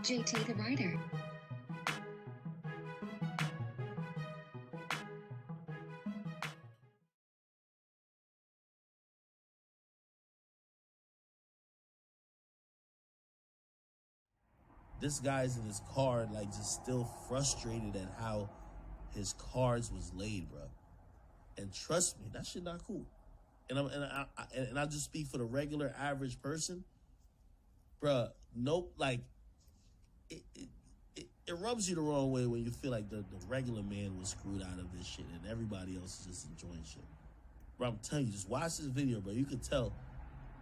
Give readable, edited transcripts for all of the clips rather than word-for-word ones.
JT the writer. This guy's in his car, like, just still frustrated at how his cards was laid, bro. And trust me, that shit not cool. And I just speak for the regular average person, bro. Nope, like it rubs you the wrong way when you feel like the regular man was screwed out of this shit and everybody else is just enjoying shit. Bro, I'm telling you, just watch this video, bro. You can tell,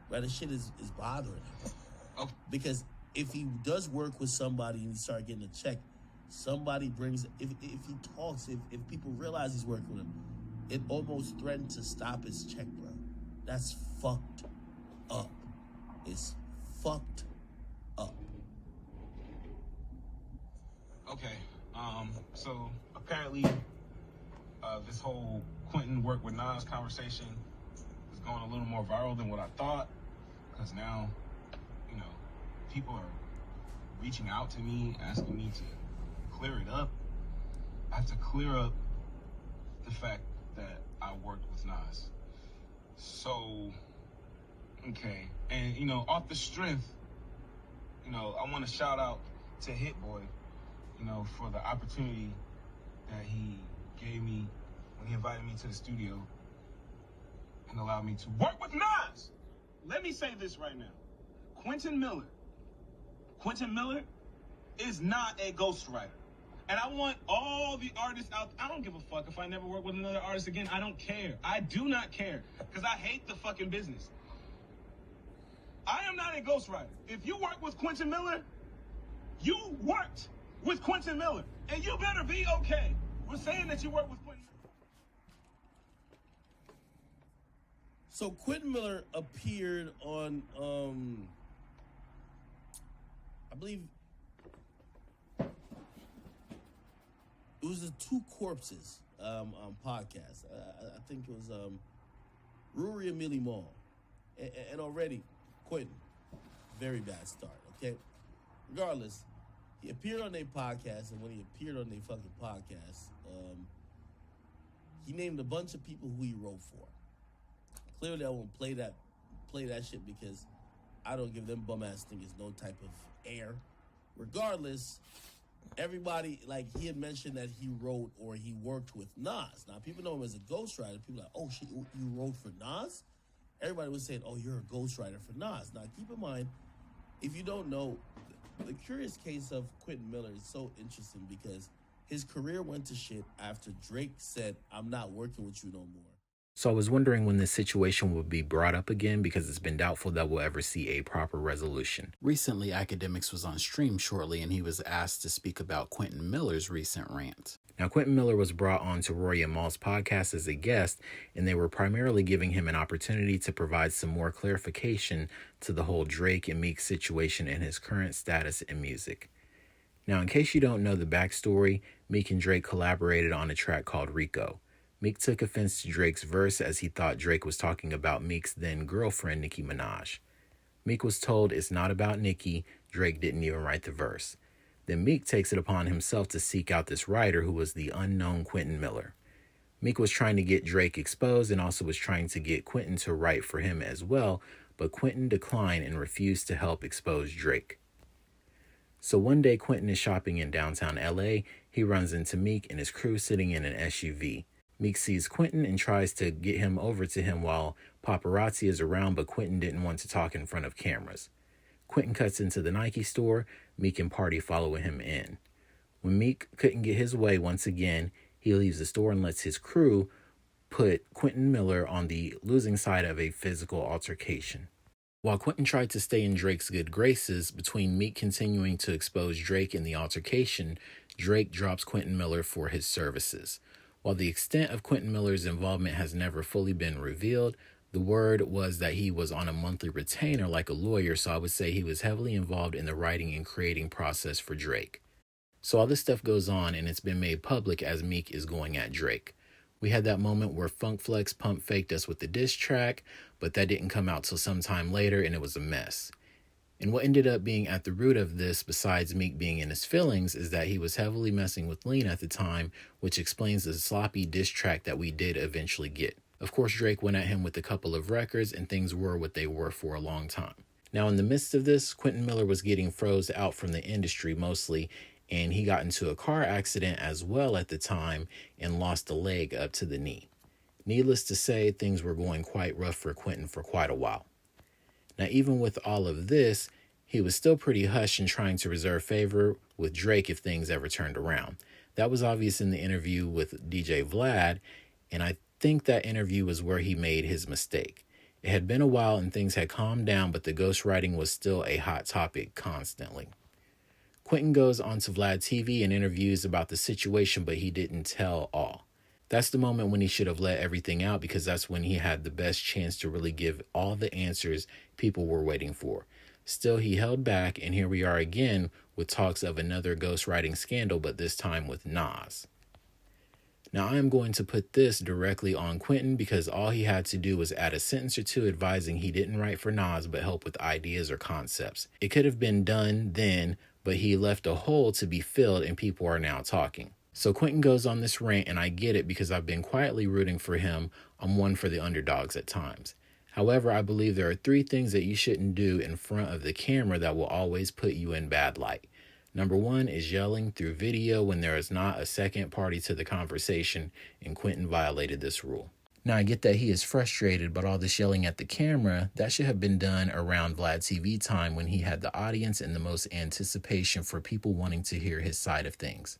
bro, this shit is bothering him. Oh. Because if he does work with somebody and he start getting a check, somebody brings, if he talks, if people realize he's working with him, it almost threatened to stop his check, bro. That's fucked up. It's fucked up. Okay, so apparently this whole Quentin work with Nas conversation is going a little more viral than what I thought, because now, you know, people are reaching out to me, asking me to clear it up. I have to clear up the fact that I worked with Nas. So, okay, and, you know, off the strength, you know, I want to shout out to Hit Boy, you know, for the opportunity that he gave me when he invited me to the studio and allowed me to work with Nas. Let me say this right now. Quentin Miller is not a ghostwriter. And I want all the artists out, I don't give a fuck if I never work with another artist again. I don't care. I do not care, because I hate the fucking business. I am not a ghostwriter. If you work with Quentin Miller, you worked with Quentin Miller, and you better be okay with saying that you work with Quentin Miller. So Quentin Miller appeared on, I believe, it was the Two Corpses podcast. I think it was Rory and Millie Mall. And already, Quentin, very bad start, okay? Regardless, he appeared on their podcast, and when he appeared on their fucking podcast, he named a bunch of people who he wrote for. Clearly, I won't play that shit because I don't give them bum-ass niggas no type of air. Regardless, everybody, like, he had mentioned that he wrote or he worked with Nas. Now, people know him as a ghostwriter. People are like, oh, shit, you wrote for Nas? Everybody was saying, oh, you're a ghostwriter for Nas. Now, keep in mind, if you don't know, the curious case of Quentin Miller is so interesting because his career went to shit after Drake said, I'm not working with you no more. So I was wondering when this situation would be brought up again because it's been doubtful that we'll ever see a proper resolution. Recently, Akademiks was on stream shortly and he was asked to speak about Quentin Miller's recent rant. Now, Quentin Miller was brought on to Rory and Mal's podcast as a guest, and they were primarily giving him an opportunity to provide some more clarification to the whole Drake and Meek situation and his current status in music. Now, in case you don't know the backstory, Meek and Drake collaborated on a track called Rico. Meek took offense to Drake's verse as he thought Drake was talking about Meek's then girlfriend, Nicki Minaj. Meek was told it's not about Nicki, Drake didn't even write the verse. Then Meek takes it upon himself to seek out this writer who was the unknown Quentin Miller. Meek was trying to get Drake exposed and also was trying to get Quentin to write for him as well, but Quentin declined and refused to help expose Drake. So one day Quentin is shopping in downtown LA. He runs into Meek and his crew sitting in an SUV. Meek sees Quentin and tries to get him over to him while paparazzi is around, but Quentin didn't want to talk in front of cameras. Quentin cuts into the Nike store. Meek and Party follow him in. When Meek couldn't get his way once again, he leaves the store and lets his crew put Quentin Miller on the losing side of a physical altercation. While Quentin tried to stay in Drake's good graces, between Meek continuing to expose Drake in the altercation, Drake drops Quentin Miller for his services. While the extent of Quentin Miller's involvement has never fully been revealed, the word was that he was on a monthly retainer like a lawyer, so I would say he was heavily involved in the writing and creating process for Drake. So all this stuff goes on, and it's been made public as Meek is going at Drake. We had that moment where Funk Flex pump faked us with the diss track, but that didn't come out till sometime later, and it was a mess. And what ended up being at the root of this, besides Meek being in his feelings, is that he was heavily messing with Lean at the time, which explains the sloppy diss track that we did eventually get. Of course, Drake went at him with a couple of records, and things were what they were for a long time. Now, in the midst of this, Quentin Miller was getting froze out from the industry mostly, and he got into a car accident as well at the time and lost a leg up to the knee. Needless to say, things were going quite rough for Quentin for quite a while. Now, even with all of this, he was still pretty hushed and trying to reserve favor with Drake if things ever turned around. That was obvious in the interview with DJ Vlad, and I think that interview was where he made his mistake. It had been a while and things had calmed down, but the ghostwriting was still a hot topic constantly. Quentin goes onto Vlad TV and interviews about the situation, but he didn't tell all. That's the moment when he should have let everything out, because that's when he had the best chance to really give all the answers people were waiting for. Still, he held back, and here we are again with talks of another ghostwriting scandal, but this time with Nas. Now, I am going to put this directly on Quentin because all he had to do was add a sentence or two advising he didn't write for Nas but help with ideas or concepts. It could have been done then, but he left a hole to be filled and people are now talking. So Quentin goes on this rant, and I get it because I've been quietly rooting for him. I'm one for the underdogs at times. However, I believe there are 3 things that you shouldn't do in front of the camera that will always put you in bad light. Number 1 is yelling through video when there is not a second party to the conversation, and Quentin violated this rule. Now, I get that he is frustrated, but all this yelling at the camera, that should have been done around Vlad TV time when he had the audience and the most anticipation for people wanting to hear his side of things.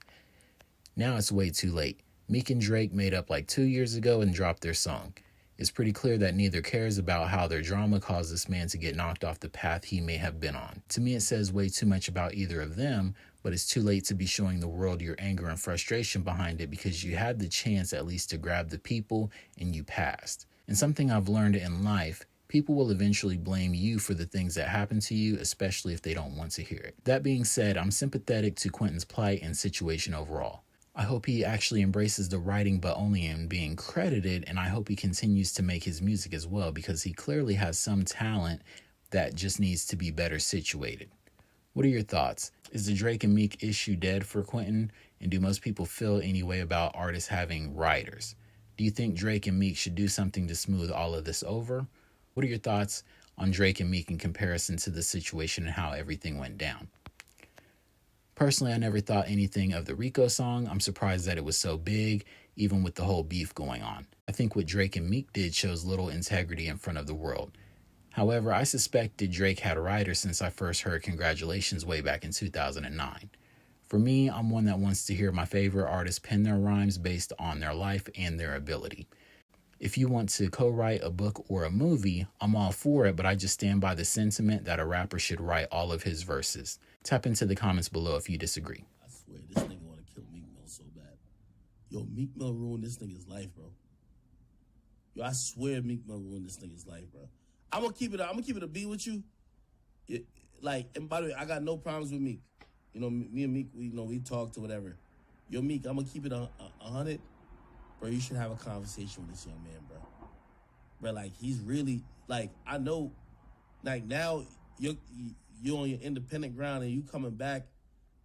Now it's way too late. Meek and Drake made up like 2 years ago and dropped their song. It's pretty clear that neither cares about how their drama caused this man to get knocked off the path he may have been on. To me, it says way too much about either of them, but it's too late to be showing the world your anger and frustration behind it because you had the chance at least to grab the people and you passed. And something I've learned in life, people will eventually blame you for the things that happen to you, especially if they don't want to hear it. That being said, I'm sympathetic to Quentin's plight and situation overall. I hope he actually embraces the writing, but only in being credited, and I hope he continues to make his music as well, because he clearly has some talent that just needs to be better situated. What are your thoughts? Is the Drake and Meek issue dead for Quentin? And do most people feel any way about artists having writers? Do you think Drake and Meek should do something to smooth all of this over? What are your thoughts on Drake and Meek in comparison to the situation and how everything went down? Personally, I never thought anything of the Rico song. I'm surprised that it was so big, even with the whole beef going on. I think what Drake and Meek did shows little integrity in front of the world. However, I suspected Drake had a writer since I first heard Congratulations way back in 2009. For me, I'm one that wants to hear my favorite artists pen their rhymes based on their life and their ability. If you want to co-write a book or a movie, I'm all for it, but I just stand by the sentiment that a rapper should write all of his verses. Tap into the comments below if you disagree. I swear, this nigga want to kill Meek Mill so bad. Yo, Meek Mill ruined this nigga's life, bro. Yo, I swear Meek Mill ruined this nigga's life, bro. I'm gonna keep it a B with you. And by the way, I got no problems with Meek. You know, me and Meek, we talked or whatever. Yo, Meek, I'm gonna keep it 100. Bro, you should have a conversation with this young man, bro. Bro, like, he's really, like, I know, like, now you're on your independent ground and you coming back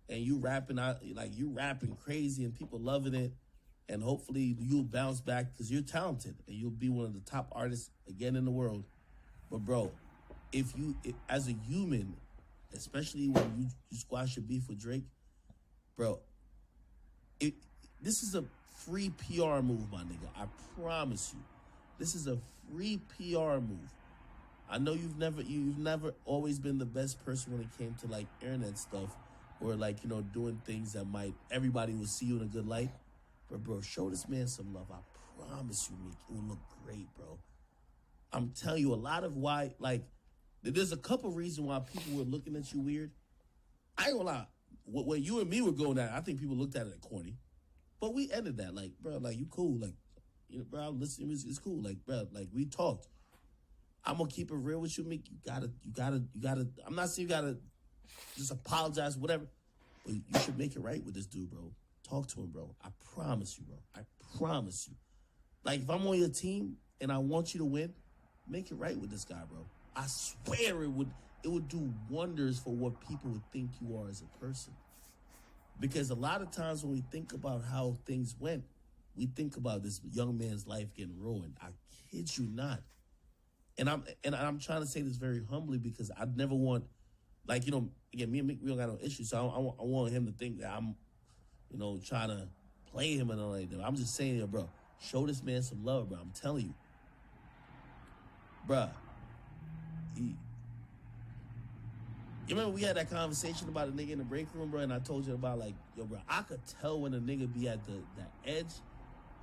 and you rapping out, like, you rapping crazy and people loving it. And hopefully you'll bounce back because you're talented and you'll be one of the top artists again in the world. But, bro, as a human, especially when you squash your beef with Drake, bro, this is a free PR move, my nigga. I promise you. This is a free PR move. I know you've never always been the best person when it came to, like, internet stuff or, like, doing things that everybody will see you in a good light. But, bro, show this man some love. I promise you, Meek, it will look great, bro. I'm telling you, a lot of why, like, there's a couple reasons why people were looking at you weird. I ain't gonna lie. When you and me were going at it, I think people looked at it courny. But we ended that, like, bro, like, you cool. Like, bro, I'm listening, it's cool. Like, bro, like, we talked. I'm gonna keep it real with you, Meek. You gotta, I'm not saying you gotta just apologize, whatever. But you should make it right with this dude, bro. Talk to him, bro. I promise you, bro. I promise you. Like, if I'm on your team and I want you to win, make it right with this guy, bro. I swear it would do wonders for what people would think you are as a person. Because a lot of times when we think about how things went, we think about this young man's life getting ruined. I kid you not. And I'm trying to say this very humbly because I never want, like, again, me and Meek, we don't got no issue. So I want him to think that I'm, trying to play him and all like that. I'm just saying, bro, show this man some love, bro. I'm telling you. Bruh, you remember we had that conversation about a nigga in the break room, bro, and I told you about, like, yo, bro, I could tell when a nigga be at that edge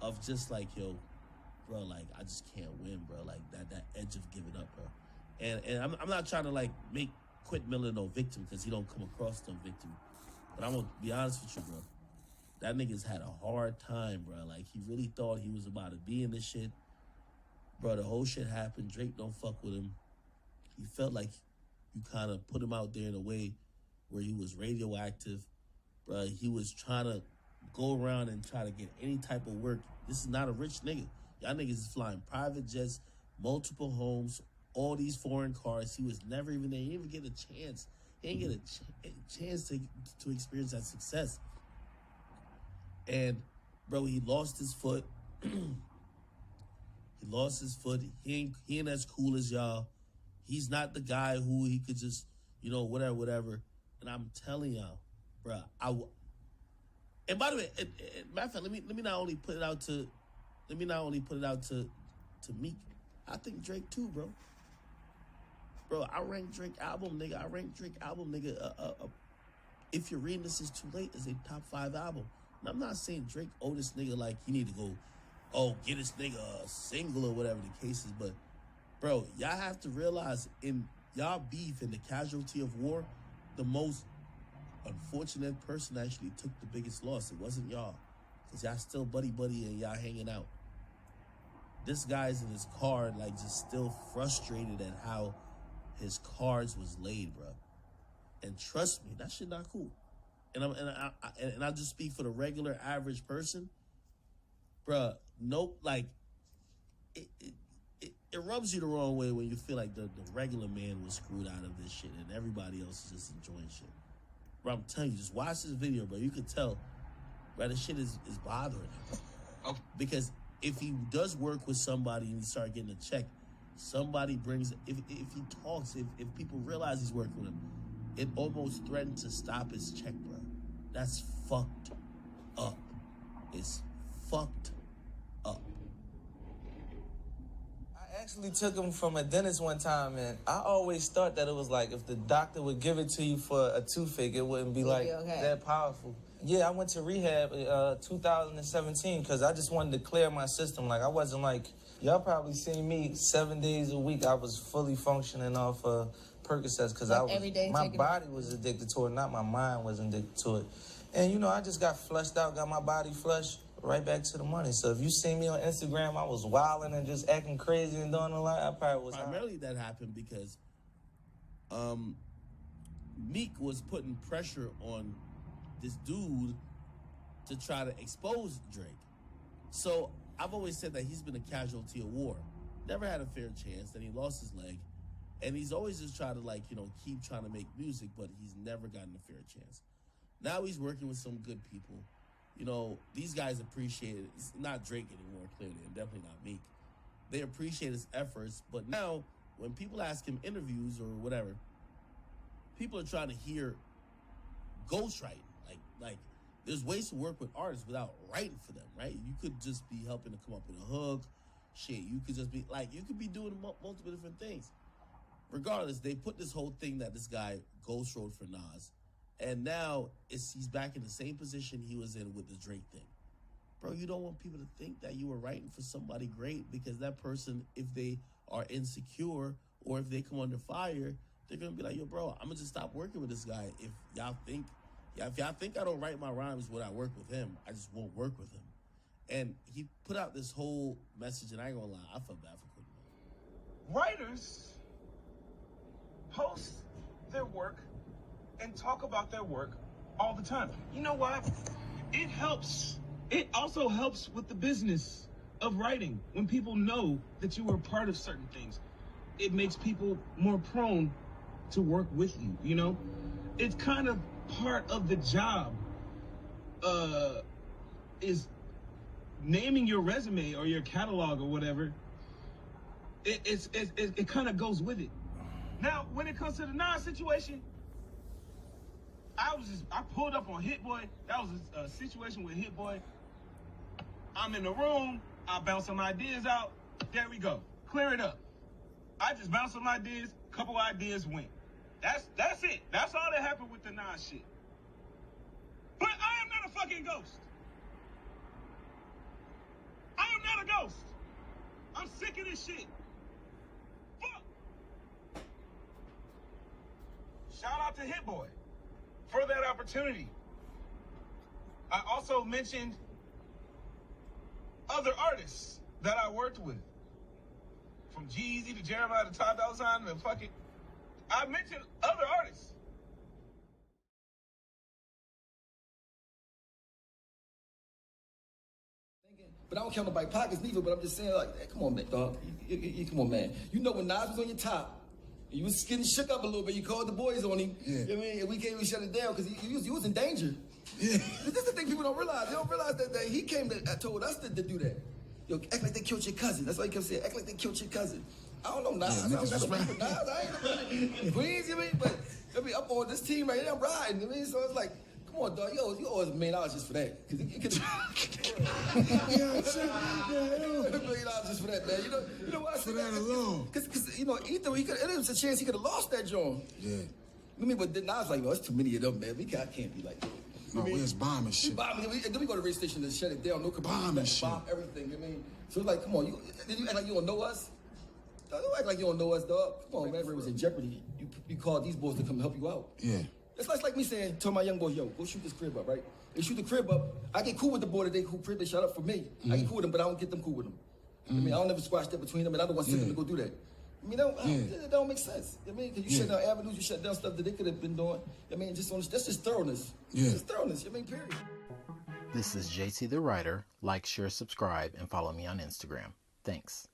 of just like, yo, bro, like, I just can't win, bro. Like, that edge of giving up, bro. And I'm not trying to, like, make Quentin Miller no victim because he don't come across no victim. But I'm going to be honest with you, bro. That nigga's had a hard time, bro. Like, he really thought he was about to be in this shit. Bro, the whole shit happened. Drake don't fuck with him. He felt like you kind of put him out there in a way where he was radioactive. Bro, he was trying to go around and try to get any type of work. This is not a rich nigga. Y'all niggas is flying private jets, multiple homes, all these foreign cars. He was never even there. He didn't even get a chance. He didn't get a chance to experience that success. And, bro, he lost his foot. He lost his foot. He ain't as cool as y'all. He's not the guy who he could just, whatever. And I'm telling y'all, bro, and by the way, matter of fact, let me not only put it out to Meek. I think Drake too, bro. Bro, I rank Drake album, nigga. If you're reading this is too late, is a top 5 album. And I'm not saying Drake owe this nigga like he need to go, get this nigga a single or whatever the case is. But, bro, y'all have to realize in y'all beef in the casualty of war, the most unfortunate person actually took the biggest loss. It wasn't y'all. Because y'all still buddy and y'all hanging out. This guy's in his car, like, just still frustrated at how his cards was laid, bro. And trust me, that shit not cool. And I just speak for the regular average person, bro. Nope, like it rubs you the wrong way when you feel like the regular man was screwed out of this shit and everybody else is just enjoying shit. Bro, I'm telling you, just watch this video, bro. You can tell, bro, this shit is bothering him. Oh. Because if he does work with somebody and he start getting a check, somebody brings, if he talks, if people realize he's working with him, it almost threatened to stop his check, bro. That's fucked up. It's fucked up. I actually took him from a dentist one time, and I always thought that it was like if the doctor would give it to you for a toothache, it wouldn't be like that powerful. Yeah, I went to rehab 2017 because I just wanted to clear my system. Like, I wasn't like, y'all probably seen me 7 days a week. I was fully functioning off Percocets because my body was addicted to it, not my mind was addicted to it. And, I just got flushed out, got my body flushed, right back to the money. So if you see me on Instagram, I was wilding and just acting crazy and doing a lot, I probably was primarily that happened because Meek was putting pressure on this dude to try to expose Drake. So I've always said that he's been a casualty of war. Never had a fair chance, then he lost his leg. And he's always just tried to, keep trying to make music, but he's never gotten a fair chance. Now he's working with some good people. These guys appreciate it. It's not Drake anymore, clearly, and definitely not Meek. They appreciate his efforts, but now when people ask him interviews or whatever, people are trying to hear ghostwriting. Like, there's ways to work with artists without writing for them, right? You could just be helping to come up with a hook. Shit, you could just be, you could be doing multiple different things. Regardless, they put this whole thing that this guy ghost wrote for Nas. And now he's back in the same position he was in with the Drake thing. Bro, you don't want people to think that you were writing for somebody great because that person, if they are insecure or if they come under fire, they're going to be like, yo, bro, I'm going to just stop working with this guy. If y'all think I don't write my rhymes when I work with him, I just won't work with him. And he put out this whole message, and I ain't going to lie, I felt bad for Quentin. Writers post their work and talk about their work all the time. You know why? It helps. It also helps with the business of writing. When people know that you were a part of certain things, it makes people more prone to work with you, you know? It's kind of part of the job, is naming your resume or your catalog or whatever. It kind of goes with it. Now, when it comes to the Nas situation, I pulled up on Hit Boy. That was a situation with Hit Boy. I'm in the room. I bounce some ideas out. There we go. Clear it up. I just bounced some ideas. Couple ideas went. That's it. That's all that happened with the Nas shit. But I am not a fucking ghost. I am not a ghost. I'm sick of this shit. Fuck. Shout out to Hit Boy for that opportunity. I also mentioned other artists that I worked with. From Jeezy to Jeremiah to Ty Dolla $ign to fucking... I mentioned other artists. But I don't count nobody pockets neither, but I'm just saying, like, hey, come on, man, dog. Come on, man. You know when Nas was on your top, you was getting shook up a little bit, you called the boys on him. Yeah. You know what I mean? And we can't even shut it down because he was in danger. Yeah. This is the thing people don't realize. They don't realize that he came to told us to do that. Yo, act like they killed your cousin. That's why he kept saying, act like they killed your cousin. I don't know Nas. I don't know Nas. I ain't Queens, you know what I mean? But I mean, up on this team right here, I'm riding. You know what I mean? So it's like, come on, dog. You always $1 million just for that. Cause you could $1 million just for that, man. You know why? For that alone. Cause you know, Ether, it was a chance he could have lost that joint. Yeah. I mean, but then I was like, no, it's too many of them, man. I can't be like that. No, where's bombing shit? Then we go to the radio station and shut it down. No bombing shit. Bomb everything. I mean, so it's like, come on, you act like you don't know us? Don't act like you don't know us, dog. Come on, man. If it was in jeopardy, you called these boys to come help you out. Yeah. It's like me saying, tell my young boys, yo, go shoot this crib up, right? They shoot the crib up. I get cool with the boy that crib they shot up for me. I get cool with them, but I don't get them cool with them. I mean, I don't never squash that between them, and I don't want them to go do that. I mean, that don't make sense. I mean, because you shut down avenues, you shut down stuff that they could have been doing. I mean, that's just thoroughness. Yeah. Just thoroughness. I mean, period. This is JT the Writer. Like, share, subscribe, and follow me on Instagram. Thanks.